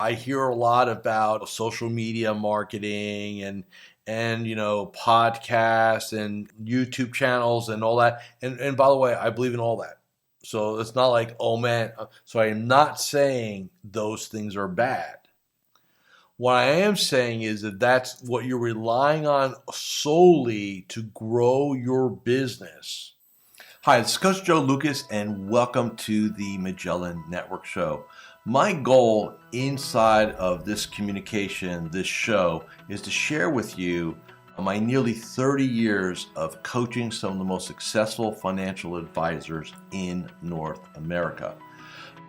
I hear a lot about social media marketing and podcasts and YouTube channels and all that. And by the way, I believe in all that. So it's not like, oh man. So I am not saying those things are bad. What I am saying is that that's what you're relying on solely to grow your business. Hi, this is Coach Joe Lucas, and welcome to the Magellan Network Show. My goal inside of this communication, this show, is to share with you my nearly 30 years of coaching some of the most successful financial advisors in North America.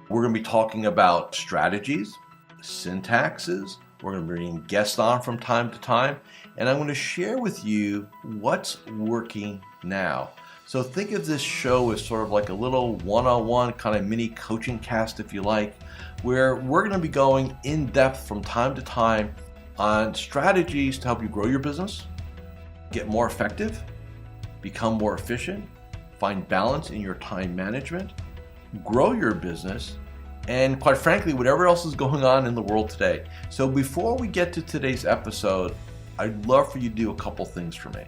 We're going to be talking about strategies, syntaxes. We're going to be bringing guests on from time to time, and I'm going to share with you what's working now. So think of this show as sort of like a little one-on-one kind of mini coaching cast, if you like, where we're going to be going in depth from time to time on strategies to help you grow your business, get more effective, become more efficient, find balance in your time management, grow your business, and quite frankly, whatever else is going on in the world today. So before we get to today's episode, I'd love for you to do a couple things for me.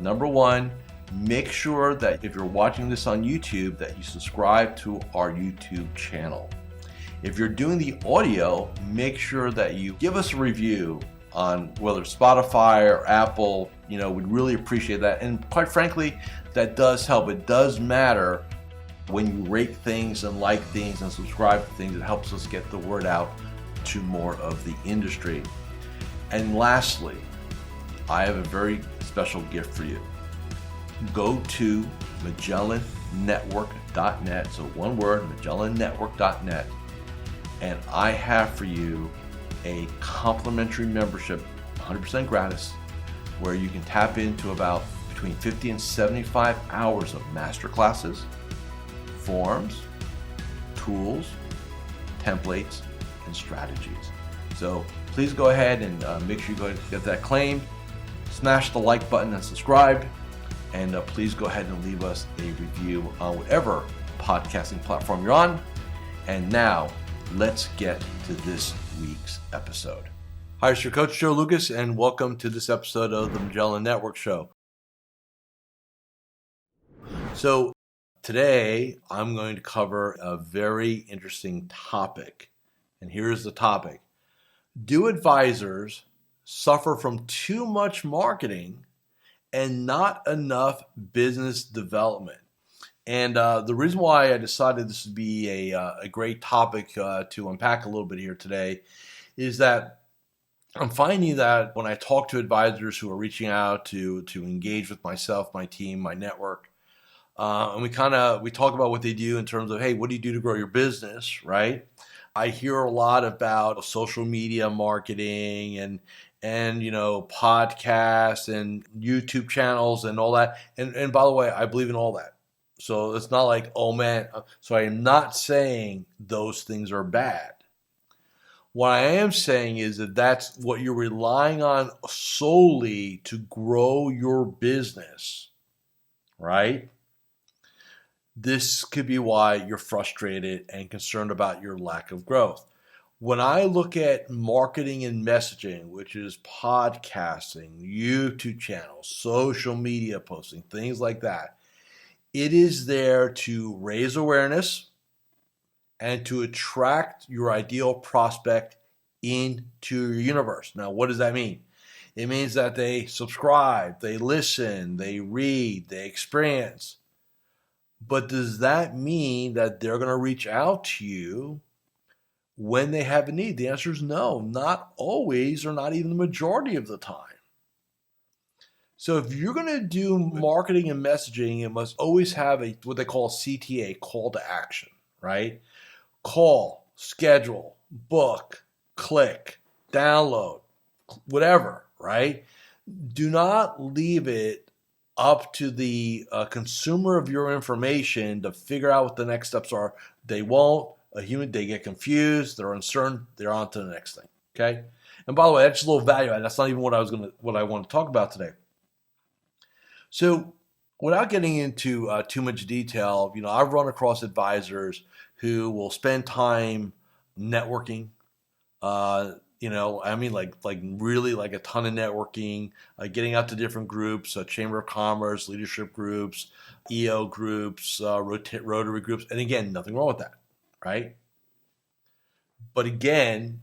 Number one, make sure that if you're watching this on YouTube, that you subscribe to our YouTube channel. If you're doing the audio, make sure that you give us a review on whether Spotify or Apple. We'd really appreciate that. And quite frankly, that does help. It does matter when you rate things and like things and subscribe to things. It helps us get the word out to more of the industry. And lastly, I have a very special gift for you. Go to MagellanNetwork.net, so one word, MagellanNetwork.net, and I have for you a complimentary membership, 100% gratis, where you can tap into about between 50 and 75 hours of masterclasses, forms, tools, templates, and strategies. So please go ahead and make sure you go get that claimed, smash the like button and subscribe, and please go ahead and leave us a review on whatever podcasting platform you're on. And now let's get to this week's episode. Hi, it's your Coach Joe Lucas, and welcome to this episode of the Magellan Network Show. So today, I'm going to cover a very interesting topic. And here's the topic. Do advisors suffer from too much marketing and not enough business development? And the reason why I decided this would be a great topic to unpack a little bit here today is that I'm finding that when I talk to advisors who are reaching out to engage with myself, my team, my network, and we talk about what they do in terms of, hey, what do you do to grow your business, right? I hear a lot about social media marketing and podcasts and YouTube channels and all that. And by the way, I believe in all that. So it's not like, oh man. So I am not saying those things are bad. What I am saying is that that's what you're relying on solely to grow your business, right? This could be why you're frustrated and concerned about your lack of growth. When I look at marketing and messaging, which is podcasting, YouTube channels, social media posting, things like that, it is there to raise awareness and to attract your ideal prospect into your universe. Now, what does that mean? It means that they subscribe, they listen, they read, they experience. But does that mean that they're going to reach out to you when they have a need? The answer is no, not always, or not even the majority of the time. So if you're going to do marketing and messaging, it must always have what they call a CTA, call to action, right? Call, schedule, book, click, download, whatever, right? Do not leave it up to the consumer of your information to figure out what the next steps are. They won't. They get confused. They're uncertain. They're on to the next thing. Okay. And by the way, that's just a little value add. That's not even what I want to talk about today. So, without getting into too much detail, I've run across advisors who will spend time networking, I mean, like really like a ton of networking, getting out to different groups, Chamber of Commerce, leadership groups, EO groups, Rotary groups, and again, nothing wrong with that, right? But again,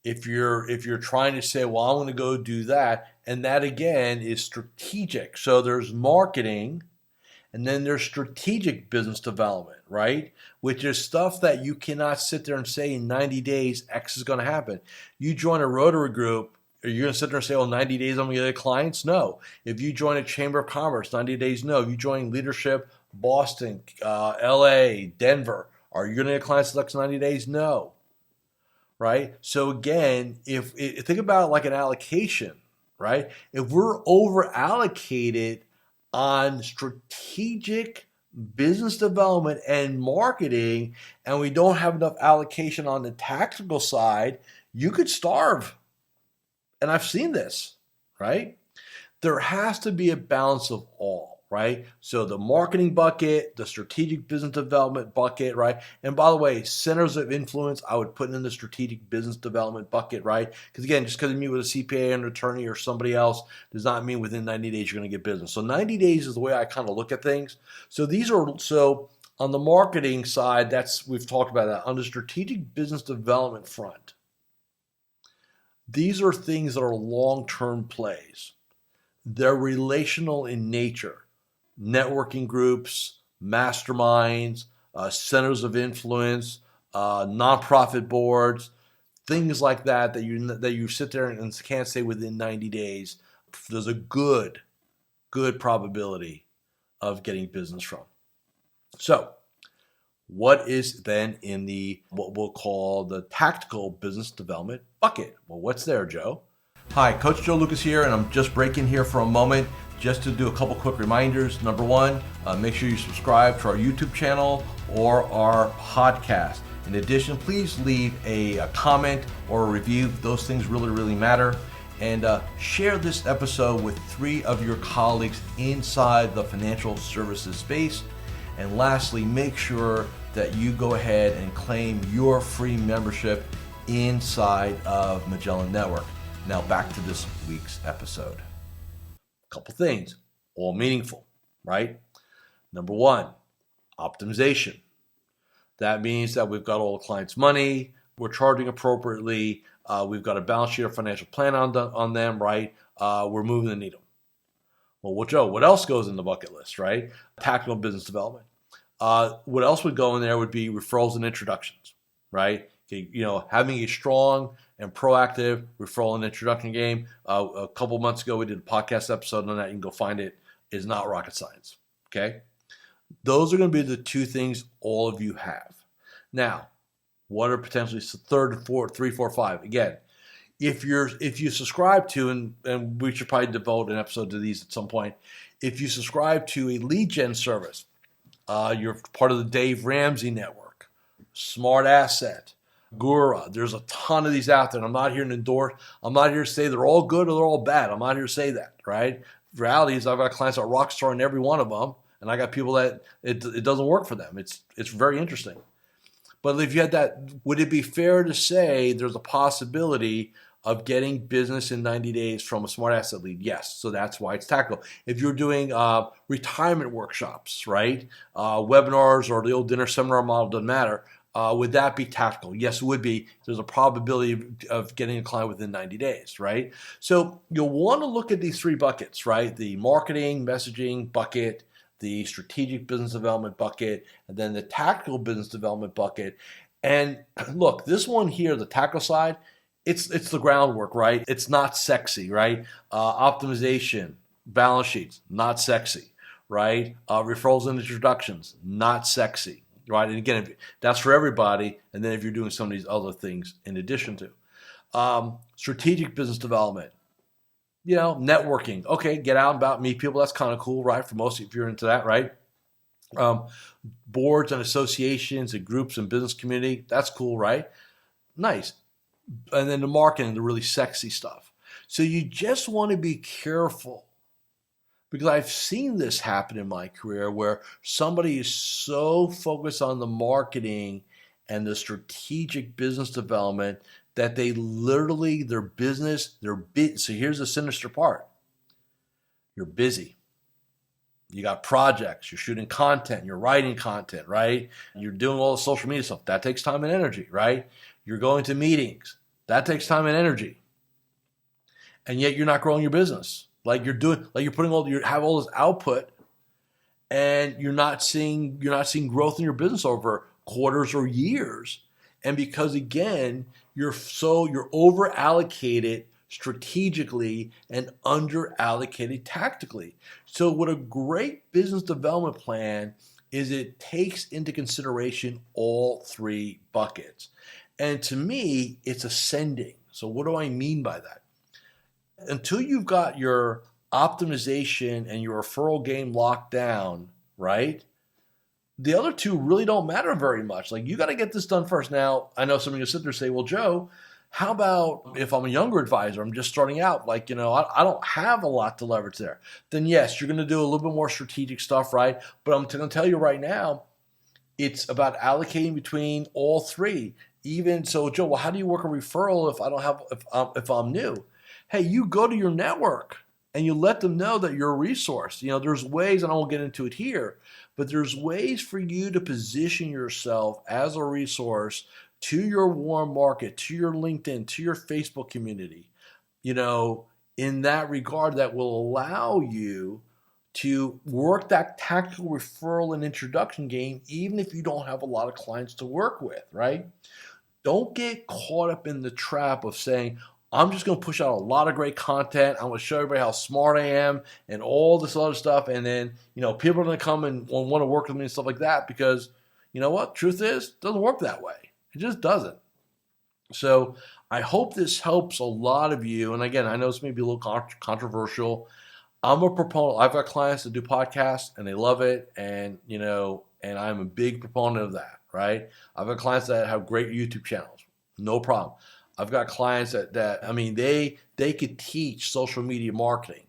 if you're trying to say, well, I'm going to go do that, and that again is strategic. So there's marketing, and then there's strategic business development, right? Which is stuff that you cannot sit there and say in 90 days X is going to happen. You join a Rotary group, are you going to sit there and say, oh, 90 days I'm going to get clients? No. If you join a Chamber of Commerce, 90 days, no. If you join leadership, Boston, LA, Denver, are you going to get clients in the next 90 days? No. Right? So again, if think about it like an allocation, right? If we're over allocated on strategic business development and marketing, and we don't have enough allocation on the tactical side, you could starve. And I've seen this, right? There has to be a balance of all, right? So the marketing bucket, the strategic business development bucket, right? And by the way, centers of influence, I would put in the strategic business development bucket, right? Because again, just because you meet with a CPA, an attorney, or somebody else does not mean within 90 days you're going to get business. So 90 days is the way I kind of look at things. So on the marketing side, we've talked about that. On the strategic business development front, these are things that are long-term plays. They're relational in nature. Networking groups, masterminds, centers of influence, nonprofit boards, things like that you sit there and can't say within 90 days. There's a good probability of getting business from. So, what is then in what we'll call the tactical business development bucket? Well, what's there, Joe? Hi, Coach Joe Lukacs here, and I'm just breaking here for a moment just to do a couple quick reminders. Number one, make sure you subscribe to our YouTube channel or our podcast. In addition, please leave a comment or a review. Those things really, really matter. And share this episode with 3 of your colleagues inside the financial services space. And lastly, make sure that you go ahead and claim your free membership inside of Magellan Network. Now back to this week's episode. A couple things, all meaningful, right? Number one, optimization. That means that we've got all the clients' money, we're charging appropriately, we've got a balance sheet or financial plan on them, right? We're moving the needle. Well, Joe, what else goes in the bucket list, right? Tactical business development. What else would go in there would be referrals and introductions, right? Having a strong and proactive referral and introduction game. A couple months ago, we did a podcast episode on that. You can go find it. It's not rocket science, okay? Those are going to be the 2 things all of you have. Now, what are potentially third, fourth, 3, 4, 5? Again, if you subscribe to, and we should probably devote an episode to these at some point, if you subscribe to a lead gen service, you're part of the Dave Ramsey Network, Smart Asset, Gura. There's a ton of these out there. And I'm not here to endorse. I'm not here to say they're all good or they're all bad. I'm not here to say that, right? The reality is I've got clients that are rock star in every one of them, and I got people that it doesn't work for them. It's very interesting. But if you had that, would it be fair to say there's a possibility of getting business in 90 days from a smart asset lead? Yes. So that's why it's tactical. If you're doing retirement workshops, right? Webinars or the old dinner seminar model, doesn't matter. Would that be tactical? Yes, it would be. There's a probability of getting a client within 90 days, right? So you'll want to look at these 3 buckets, right? The marketing, messaging bucket, the strategic business development bucket, and then the tactical business development bucket. And look, this one here, the tactical side, it's the groundwork, right? It's not sexy, right? Optimization, balance sheets, not sexy, right? Referrals and introductions, not sexy. Right, and again, that's for everybody. And then if you're doing some of these other things in addition to strategic business development, networking. Okay, get out and about, meet people. That's kind of cool, right? For most of you, if you're into that, right? Boards and associations and groups and business community. That's cool, right? Nice. And then the marketing, the really sexy stuff. So you just want to be careful. Because I've seen this happen in my career where somebody is so focused on the marketing and the strategic business development that they literally, their business, so here's the sinister part. You're busy. You got projects, you're shooting content, you're writing content, right? You're doing all the social media stuff. That takes time and energy, right? You're going to meetings. That takes time and energy. And yet you're not growing your business. Like you're putting you have all this output, and you're not seeing growth in your business over quarters or years. And because again, you're over allocated strategically and under allocated tactically. So what a great business development plan is, it takes into consideration all three buckets. And to me, it's ascending. So what do I mean by that? Until you've got your optimization and your referral game locked down, right? The other two really don't matter very much. Like, you got to get this done first. Now, I know somebody will sit there and say, well, Joe, how about if I'm a younger advisor, I'm just starting out, I don't have a lot to leverage there. Then yes, you're going to do a little bit more strategic stuff, right? But I'm going to tell you right now, it's about allocating between all three. Even so, Joe, well, how do you work a referral if I'm new? Hey, you go to your network and you let them know that you're a resource. There's ways, and I won't get into it here, but there's ways for you to position yourself as a resource to your warm market, to your LinkedIn, to your Facebook community, in that regard, that will allow you to work that tactical referral and introduction game, even if you don't have a lot of clients to work with, right? Don't get caught up in the trap of saying, I'm just going to push out a lot of great content. I'm going to show everybody how smart I am and all this other stuff. And then, people are going to come and want to work with me and stuff like that, because you know what? Truth is, it doesn't work that way. It just doesn't. So I hope this helps a lot of you. And again, I know this may be a little controversial. I'm a proponent. I've got clients that do podcasts and they love it. And, and I'm a big proponent of that, right? I've got clients that have great YouTube channels. No problem. I've got clients that they could teach social media marketing.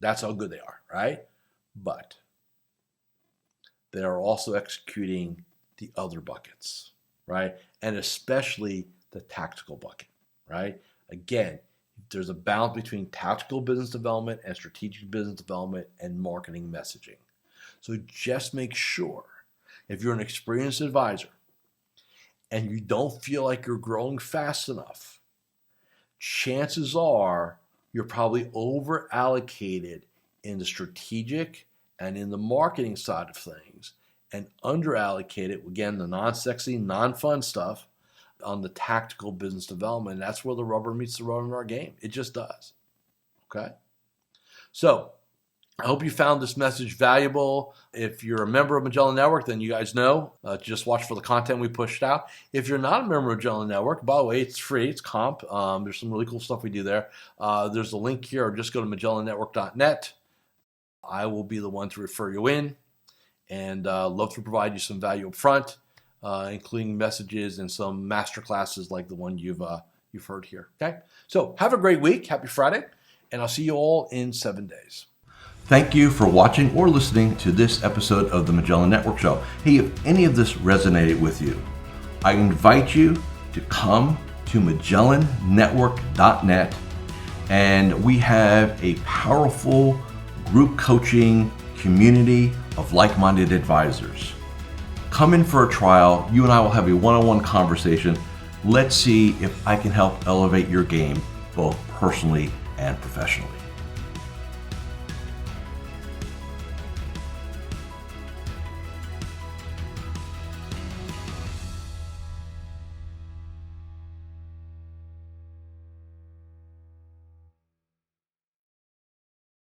That's how good they are, right? But they are also executing the other buckets, right? And especially the tactical bucket, right? Again, there's a balance between tactical business development and strategic business development and marketing messaging. So just make sure, if you're an experienced advisor and you don't feel like you're growing fast enough, chances are you're probably over allocated in the strategic and in the marketing side of things, and under allocated, again, the non-sexy, non-fun stuff on the tactical business development. And that's where the rubber meets the road in our game. It just does. Okay? So I hope you found this message valuable. If you're a member of Magellan Network, then you guys know, just watch for the content we pushed out. If you're not a member of Magellan Network, by the way, it's free, it's comp. There's some really cool stuff we do there. There's a link here, or just go to MagellanNetwork.net. I will be the one to refer you in, and love to provide you some value up front, including messages and some master classes like the one you've heard here. Okay? So have a great week. Happy Friday, and I'll see you all in 7 days. Thank you for watching or listening to this episode of the Magellan Network Show. Hey, if any of this resonated with you, I invite you to come to MagellanNetwork.net, and we have a powerful group coaching community of like-minded advisors. Come in for a trial. You and I will have a one-on-one conversation. Let's see if I can help elevate your game, both personally and professionally.